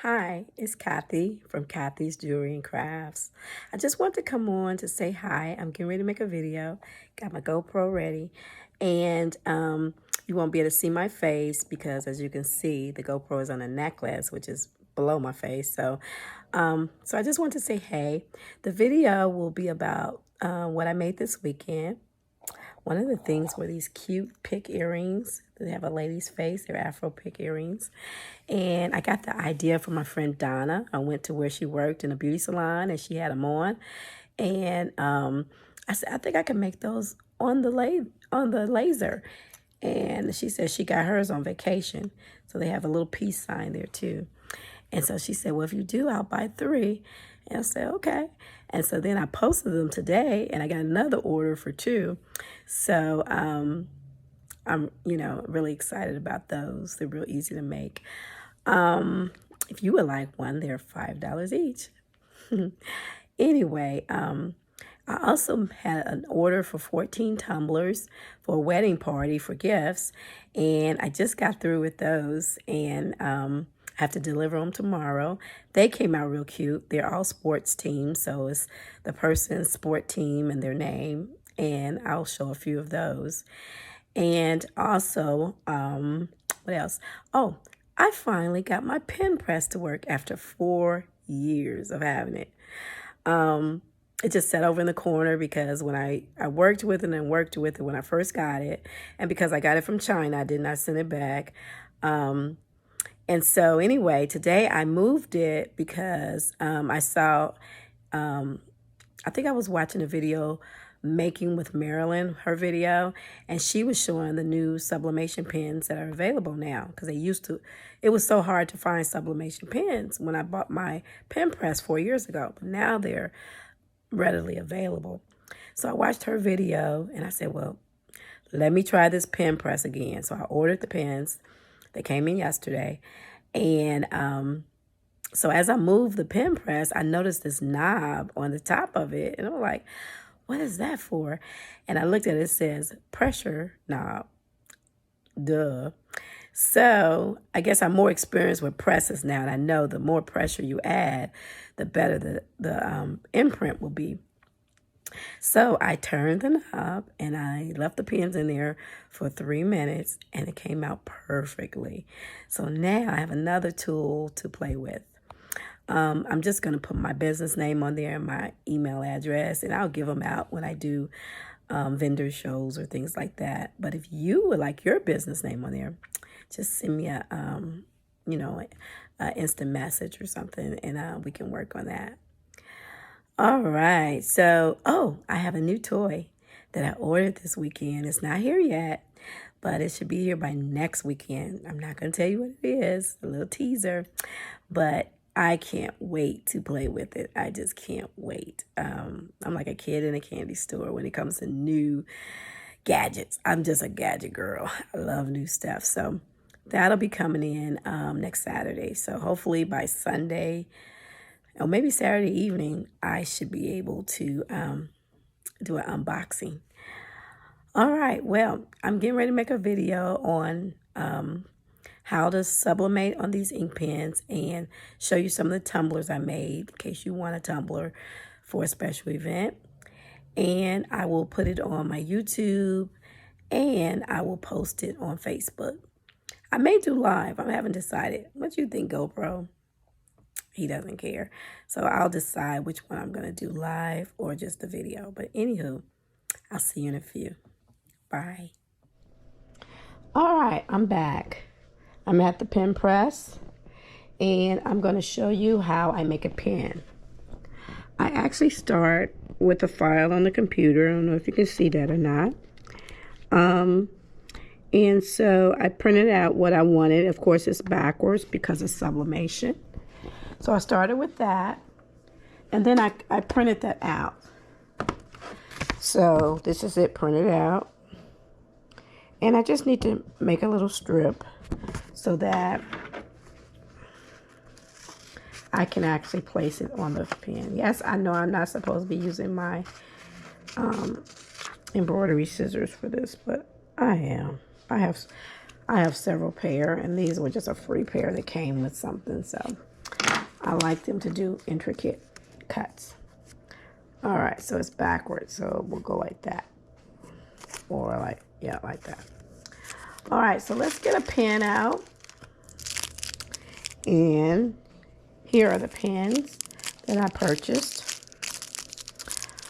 Hi, it's Kathy from Kathy's Jewelry and Crafts. I just want to come on to say hi. I'm getting ready to make a video. Got my GoPro ready. And you won't be able to see my face because, as you can see, the GoPro is on a necklace, which is below my face. So I just want to say hey. The video will be about what I made this weekend. One of the things were these cute pick earrings. They have a lady's face. They're Afro pick earrings. And I got the idea from my friend Donna. I went to where she worked in a beauty salon and she had them on. And I said, I think I can make those on the laser. And she said she got hers on vacation. So they have a little peace sign there too. And so she said, well, if you do, I'll buy 3. And I said, okay. And so then I posted them today and I got another order for 2. So I'm, really excited about those. They're real easy to make. If you would like one, they're $5 each. Anyway, I also had an order for 14 tumblers for a wedding party for gifts. And I just got through with those and I have to deliver them tomorrow. They came out real cute. They're all sports teams. So it's the person's sport team and their name. And I'll show a few of those. And also, what else? Oh, I finally got my pen press to work after 4 years of having it. It just sat over in the corner because when I worked with it and worked with it when I first got it, and because I got it from China, I did not send it back. And so anyway, today I moved it because I saw, I think I was watching a video Making with Marilyn, her video, and she was showing the new sublimation pens that are available now because it was so hard to find sublimation pens when I bought my pen press 4 years ago, but now they're readily available. So I watched her video and I said, well, let me try this pen press again. So I ordered the pens. They came in yesterday. And so as I moved the pen press, I noticed this knob on the top of it. And I'm like, what is that for? And I looked at it, it says pressure knob. Duh. So I guess I'm more experienced with presses now. And I know the more pressure you add, the better the imprint will be. So I turned the knob and I left the pens in there for 3 minutes and it came out perfectly. So now I have another tool to play with. I'm just going to put my business name on there and my email address, and I'll give them out when I do vendor shows or things like that. But if you would like your business name on there, just send me a instant message or something, and we can work on that. All right. So, I have a new toy that I ordered this weekend. It's not here yet, but it should be here by next weekend. I'm not going to tell you what it is, a little teaser, but I can't wait to play with it. I just can't wait. I'm like a kid in a candy store when it comes to new gadgets. I'm just a gadget girl. I love new stuff. So that'll be coming in next Saturday. So hopefully by Sunday or maybe Saturday evening, I should be able to do an unboxing. All right, well, I'm getting ready to make a video on how to sublimate on these ink pens and show you some of the tumblers I made in case you want a tumbler for a special event. And I will put it on my YouTube and I will post it on Facebook. I may do live. I haven't decided. What do you think, GoPro? He doesn't care. So I'll decide which one I'm going to do live or just the video. But anywho, I'll see you in a few. Bye. All right, I'm back. I'm at the pen press and I'm going to show you how I make a pen. I actually start with a file on the computer. I don't know if you can see that or not. And so I printed out what I wanted. Of course, it's backwards because of sublimation. So I started with that, and then I printed that out. So this is it printed out. And I just need to make a little strip so that I can actually place it on the pen. Yes, I know I'm not supposed to be using my embroidery scissors for this, but I am. I have several pair, and these were just a free pair that came with something, so I like them to do intricate cuts. All right, so it's backwards, so we'll go like that. Or like, yeah, like that. All right, so let's get a pen out. And here are the pens that I purchased.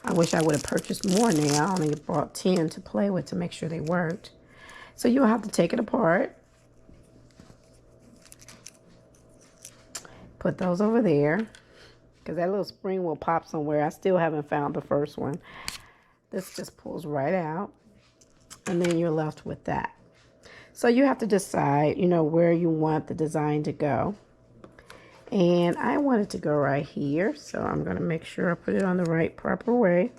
I wish I would have purchased more now. I only bought 10 to play with to make sure they worked. So you'll have to take it apart. Put those over there, because that little spring will pop somewhere. I still haven't found the first one. This just pulls right out, and then you're left with that. So you have to decide, you know, where you want the design to go. And I want it to go right here, so I'm going to make sure I put it on the right proper way,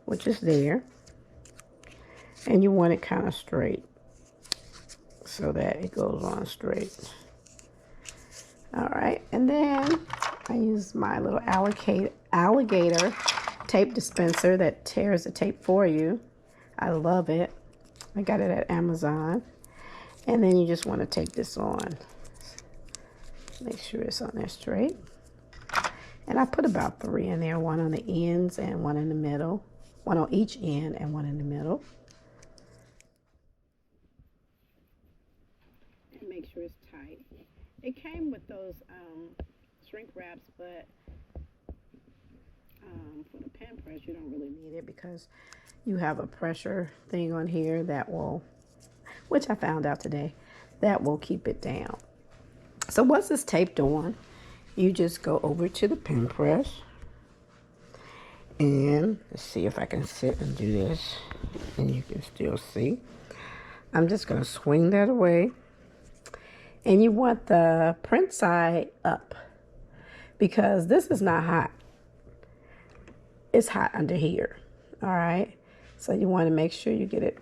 which is there. And you want it kind of straight, so that it goes on straight. All right, and then I use my little alligator tape dispenser that tears the tape for you. I love it. I got it at Amazon. And then you just want to take this on. Make sure it's on there straight. And I put about 3 in there, 1 on the ends and 1 in the middle. 1 on each end and 1 in the middle. And make sure it's tight. It came with those shrink wraps, but for the pen press, you don't really need it because you have a pressure thing on here that will, which I found out today, that will keep it down. So once it's taped on, you just go over to the pen press. And let's see if I can sit and do this. And you can still see. I'm just going to swing that away. And you want the print side up, because this is not hot. It's hot under here. All right. So you want to make sure you get it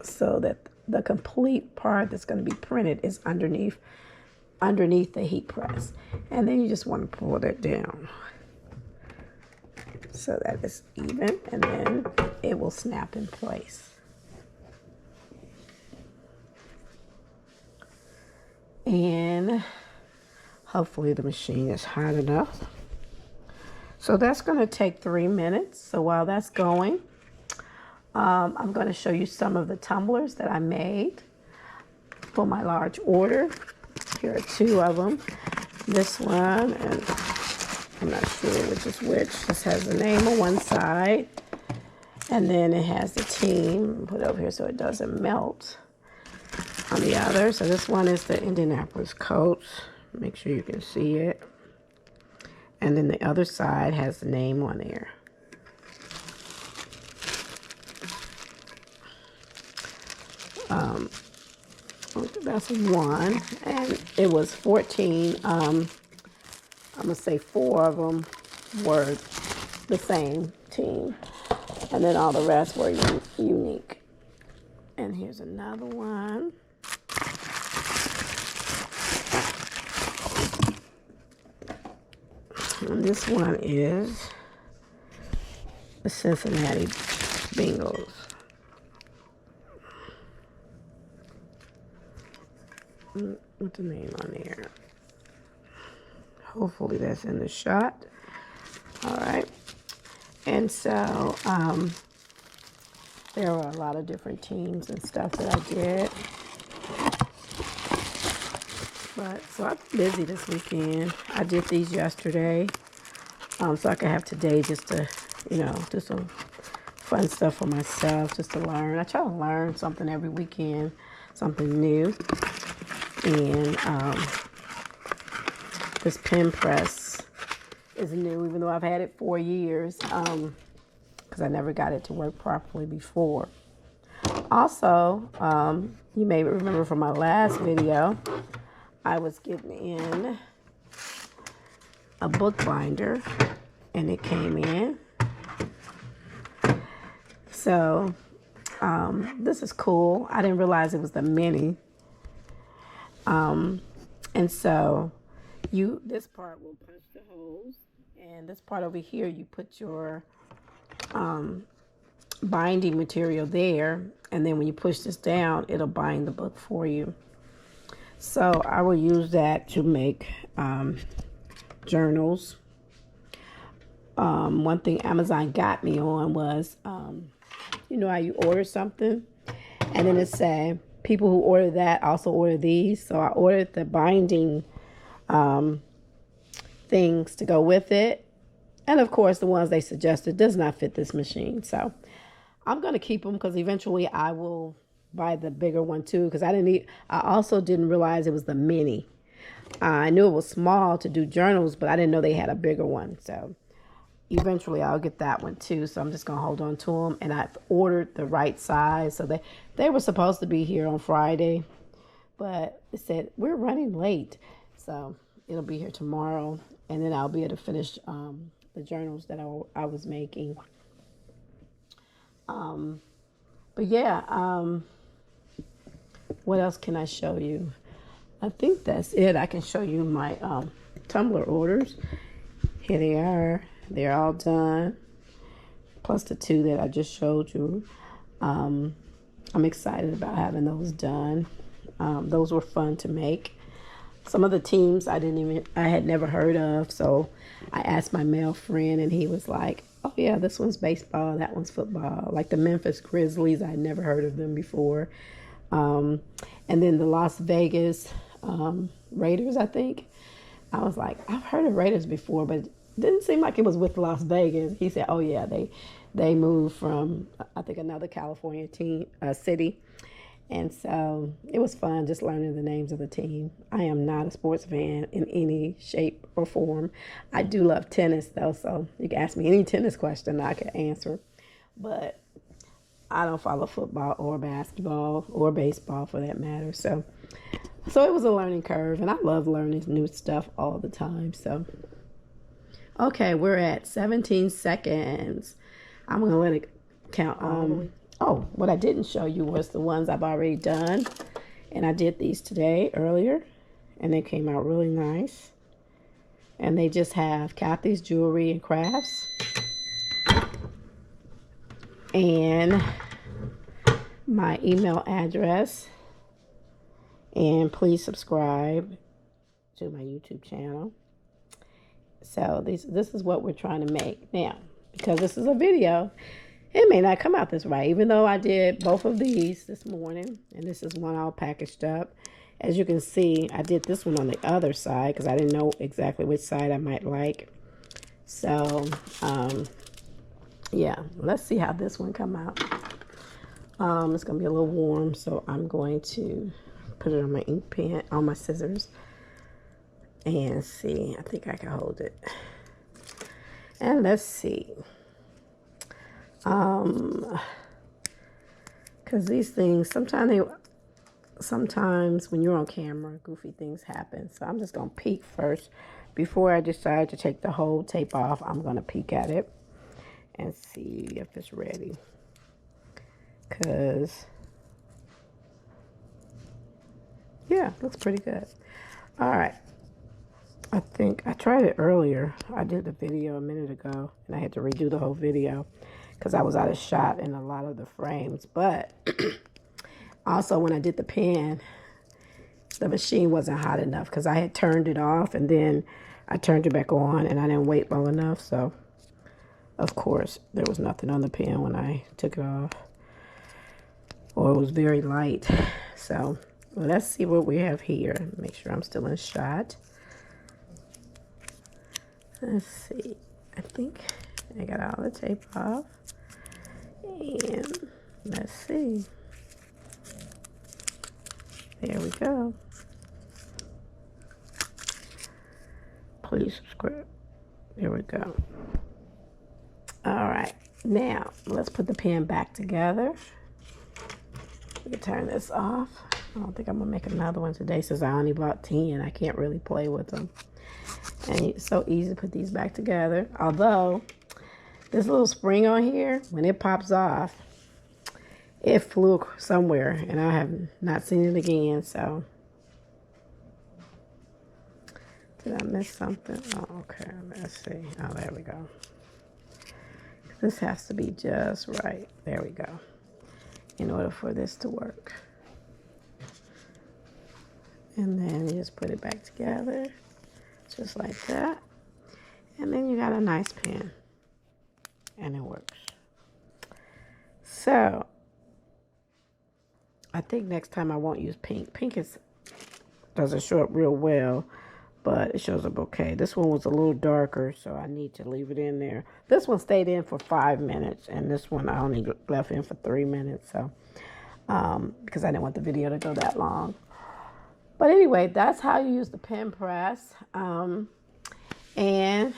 so that the complete part that's going to be printed is underneath the heat press. And then you just want to pull that down so that it's even, and then it will snap in place. And hopefully the machine is hot enough. So that's going to take 3 minutes. So while that's going, I'm going to show you some of the tumblers that I made for my large order. Here are 2 of them. This one, and I'm not sure which is which. This has the name on one side, and then it has the team put over here so it doesn't melt on the other. So this one is the Indianapolis coats. Make sure you can see it. And then the other side has the name on there. That's 1, and it was 14. I'm gonna say 4 of them were the same team, and then all the rest were unique. And here's another one. And this one is the Cincinnati Bengals. What's the name on there? Hopefully that's in the shot. All right. And so there were a lot of different teams and stuff that I did. But so I'm busy this weekend. I did these yesterday, so I could have today just to, you know, do some fun stuff for myself, just to learn. I try to learn something every weekend, something new. And this pen press is new, even though I've had it 4 years, because I never got it to work properly before. Also, you may remember from my last video, I was getting in a book binder, and it came in. So this is cool. I didn't realize it was the mini. And so this part will punch the holes, and this part over here, you put your binding material there, and then when you push this down, it'll bind the book for you. So I will use that to make journals. One thing Amazon got me on was, you know how you order something and then it say people who order that also order these. So I ordered the binding things to go with it. And of course, the ones they suggested does not fit this machine. So I'm going to keep them because eventually I will buy the bigger one too. Because I also didn't realize it was the mini. I knew it was small to do journals, but I didn't know they had a bigger one. So eventually I'll get that one too. So I'm just going to hold on to them. And I've ordered the right size. So they were supposed to be here on Friday, but it said we're running late. So it'll be here tomorrow. And then I'll be able to finish the journals that I was making. But yeah, what else can I show you? I think that's it. I can show you my tumbler orders. Here they are. They're all done. Plus the 2 that I just showed you. I'm excited about having those done. Those were fun to make. Some of the teams I had never heard of. So I asked my male friend and he was like, oh yeah, this one's baseball, that one's football. Like the Memphis Grizzlies, I had never heard of them before. And then the Las Vegas Raiders, I think. I was like, I've heard of Raiders before, but it didn't seem like it was with Las Vegas. He said, oh yeah, they moved from, I think, another California city. And so it was fun just learning the names of the team. I am not a sports fan in any shape or form. I do love tennis, though, so you can ask me any tennis question I can answer. But I don't follow football or basketball or baseball for that matter. So it was a learning curve, and I love learning new stuff all the time. So, okay, we're at 17 seconds. I'm going to let it count. Oh, what I didn't show you was the ones I've already done. And I did these today, earlier. And they came out really nice. And they just have Kathy's Jewelry and Crafts. And my email address. And please subscribe to my YouTube channel. So this is what we're trying to make. Now, because this is a video, it may not come out this right, even though I did both of these this morning. And this is one all packaged up. As you can see, I did this one on the other side because I didn't know exactly which side I might like. So, yeah, let's see how this one come out. It's going to be a little warm, so I'm going to put it on my ink pen, on my scissors. And see, I think I can hold it. And let's see. Because these things, sometimes when you're on camera, goofy things happen. So I'm just going to peek first. Before I decide to take the whole tape off, I'm going to peek at it and see if it's ready. Because, yeah, looks pretty good. All right. I think I tried it earlier. I did the video a minute ago, and I had to redo the whole video because I was out of shot in a lot of the frames. But also when I did the pen, the machine wasn't hot enough because I had turned it off, and then I turned it back on, and I didn't wait long enough. So, of course, there was nothing on the pen when I took it off. Or it was very light. So, let's see what we have here. Make sure I'm still in shot. Let's see. I think I got all the tape off. And let's see. There we go. Please subscribe. There we go. All right. Now, let's put the pen back together. We can turn this off. I don't think I'm going to make another one today since I only bought 10. I can't really play with them. And it's so easy to put these back together. Although, this little spring on here, when it pops off, it flew somewhere. And I have not seen it again, so. Did I miss something? Oh, okay. Let's see. Oh, there we go. This has to be just right. There we go. In order for this to work. And then you just put it back together. Just like that. And then you got a nice pen. And it works. So, I think next time I won't use pink. Pink doesn't show up real well, but it shows up okay. This one was a little darker, so I need to leave it in there. This one stayed in for 5 minutes, and this one I only left in for 3 minutes, so because I didn't want the video to go that long. But anyway, that's how you use the pen press. And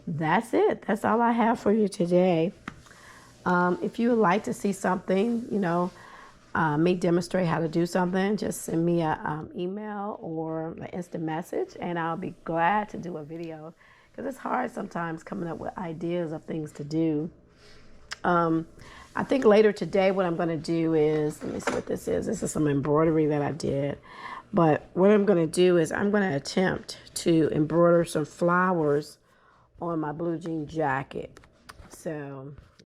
that's it. That's all I have for you today. If you would like to see something, me demonstrate how to do something, just send me an email or an instant message, and I'll be glad to do a video, because it's hard sometimes coming up with ideas of things to do. I think later today what I'm going to do is, let me see what this is. This is some embroidery that I did. But what I'm going to do is I'm going to attempt to embroider some flowers on my blue jean jacket. So